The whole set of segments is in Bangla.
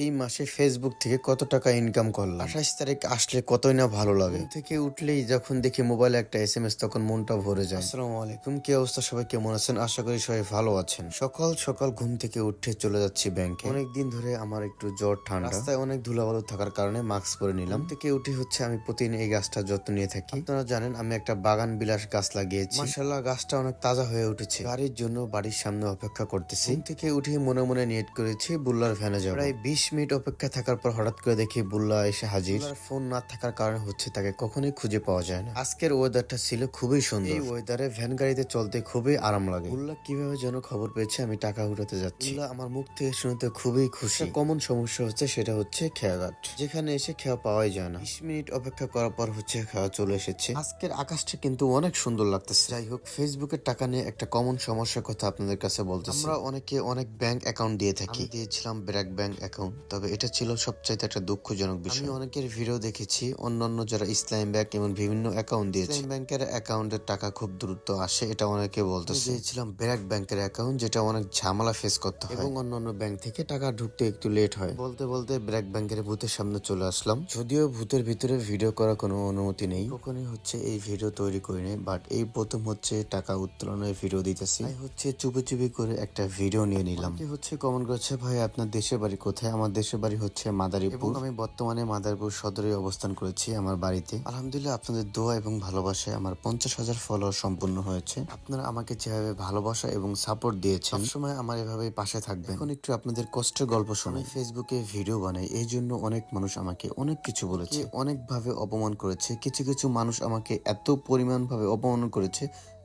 এই মাসে ফেসবুক থেকে কত টাকা ইনকাম করলাম। 28 তারিখ আসলে কতই না ভালো লাগে। ঘুম থেকে উঠলেই যখন দেখি মোবাইলে একটা এসএমএস তখন মনটা ভরে যায়। আসসালামু আলাইকুম, কি অবস্থা সবাই, কেমন আছেন? আশা করি সবাই ভালো আছেন। সকাল সকাল ঘুম থেকে উঠে চলে যাচ্ছি ব্যাংকে। অনেকদিন ধরে আমার একটু জ্বর ঠান্ডা, রাস্তায় অনেক ধুলাবালু থাকার কারণে মাস্ক পরে নিলাম। ঘুম থেকে উঠে হচ্ছে আমি প্রতিদিন এই গাছটার যত্ন নিয়ে থাকি। আপনারা জানেন আমি একটা বাগান বিলাস গাছ লাগিয়েছি। মাশাআল্লাহ গাছটা অনেক তাজা হয়ে উঠেছে। গাড়ির জন্য বাড়ির সামনে অপেক্ষা করতেছি। ঘুম থেকে উঠে মনে মনে নিয়ত করেছি বুল্লার ভ্যানে যাব। প্রায় 20 মিনিট অপেক্ষা থাকার পর হঠাৎ করে দেখি বুল্লা এসে হাজির। বুল্লার ফোন না থাকার কারণে হচ্ছে তাকে কখনোই খুঁজে পাওয়া যায় না। আজকের ওয়েদারটা ছিল খুবই সুন্দর। এই ওয়েদারে ভ্যান গাড়িতে চলতে খুবই আরাম লাগে। বুল্লা কিভাবে যেন খবর পেয়েছে আমি টাকা উঠাতে যাচ্ছি। বুল্লা আমার মুখ থেকে শুনতে খুবই খুশি। কমন সমস্যা হচ্ছে সেটা হচ্ছে খেয়াঘাট, যেখানে এসে খেয়া পাওয়াই যায় না। 20 মিনিট অপেক্ষা করার পর হচ্ছে খাওয়া চলে এসেছে। আজকের আকাশটা কিন্তু অনেক সুন্দর লাগতেছে। যাই হোক, ফেসবুকের টাকা নিয়ে একটা কমন সমস্যার কথা আপনাদের কাছে বলতেছি। আমরা অনেকে অনেক ব্যাংক অ্যাকাউন্ট দিয়ে থাকি। আমি দিয়েছিলাম ব্র্যাক ব্যাংক অ্যাকাউন্ট, তবে এটা ছিল সবচাইতে একটা দুঃখজনক বিষয়। আমি অনেকের ভিডিও দেখেছি অন্যান্য যারা ইসলাম ব্যাংক এবং বিভিন্ন অ্যাকাউন্ট দিয়েছে। ইসলাম ব্যাংকের অ্যাকাউন্টের টাকা খুব দ্রুত আসে, এটা অনেকে বলতেছে। দিয়েছিলাম ব্র্যাক ব্যাংকের অ্যাকাউন্ট, যেটা অনেক ঝামেলা ফেস করতে হয় এবং অন্যান্য ব্যাংক থেকে টাকা ঢুকতে একটু লেট হয়। বলতে বলতে ব্র্যাক ব্যাংকের ভূতের সামনে চলে আসলাম। যদিও ভূতের ভিতরে ভিডিও করার কোনো অনুমতি নেই, কখনই হচ্ছে এই ভিডিও তৈরি করিনি, বাট এই প্রথম হচ্ছে টাকা উত্তোলনের ভিডিও দিতেছি। তাই হচ্ছে চুপি চুপি করে একটা ভিডিও নিয়ে নিলাম। কি হচ্ছে কমেন্ট করছে, ভাই আপনার দেশের বাড়ি কোথায়? আমার দেশের বাড়ি হচ্ছে মাদারীপুর। আমি বর্তমানে মাদারীপুর সদরে অবস্থান করেছি আমার বাড়িতে। আলহামদুলিল্লাহ আপনাদের দোয়া এবং ভালোবাসায় আমার 50,000 ফলোয়ার সম্পূর্ণ হয়েছে। আপনারা আমাকে যেভাবে ভালোবাসা এবং সাপোর্ট দিয়েছেন, সবসময় আমার এভাবে পাশে থাকবেন। এখন একটু আপনাদের কষ্টের গল্প শোনাই। ফেসবুকে ভিডিও বানাই, এই জন্য অনেক মানুষ আমাকে অনেক কিছু বলেছে, অনেক ভাবে অপমান করেছে। কিছু কিছু মানুষ আমাকে এত পরিমাণ ভাবে অপমান করেছে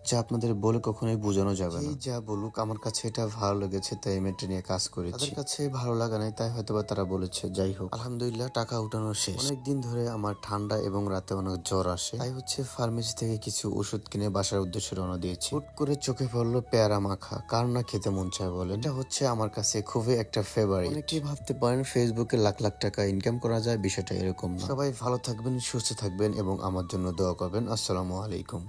যা আপনাদের বলে কখনোই বোঝানো যাবে না। যা বলুক, আমার কাছে এটা ভালো লেগেছে তাই আমি এটা নিয়ে কাজ করেছি। তাদের কাছে ভালো লাগা নাই তাই হয়তোবা তারা বলেছে। যাই হোক, আলহামদুলিল্লাহ টাকা উঠানো শেষ। অনেকদিন ধরে আমার ঠান্ডা এবং রাতে অনেক জ্বর আসে, তাই হচ্ছে ফার্মেসি থেকে কিছু ওষুধ কিনে বাসার উদ্দেশ্যে রওনা দিয়েছি। হুট করে চোখে পড়লো পেয়ারা মাখা। কার না খেতে মন চায় বলেন? এটা হচ্ছে আমার কাছে খুবই একটা ফেভারিট। অনেকেই ভাবতে পারেন ফেসবুকে লাখ লাখ টাকা ইনকাম করা যায়, বিষয়টা এরকম না। সবাই ভালো থাকবেন, সুস্থ থাকবেন এবং আমার জন্য দোয়া করবেন। আসসালামু আলাইকুম।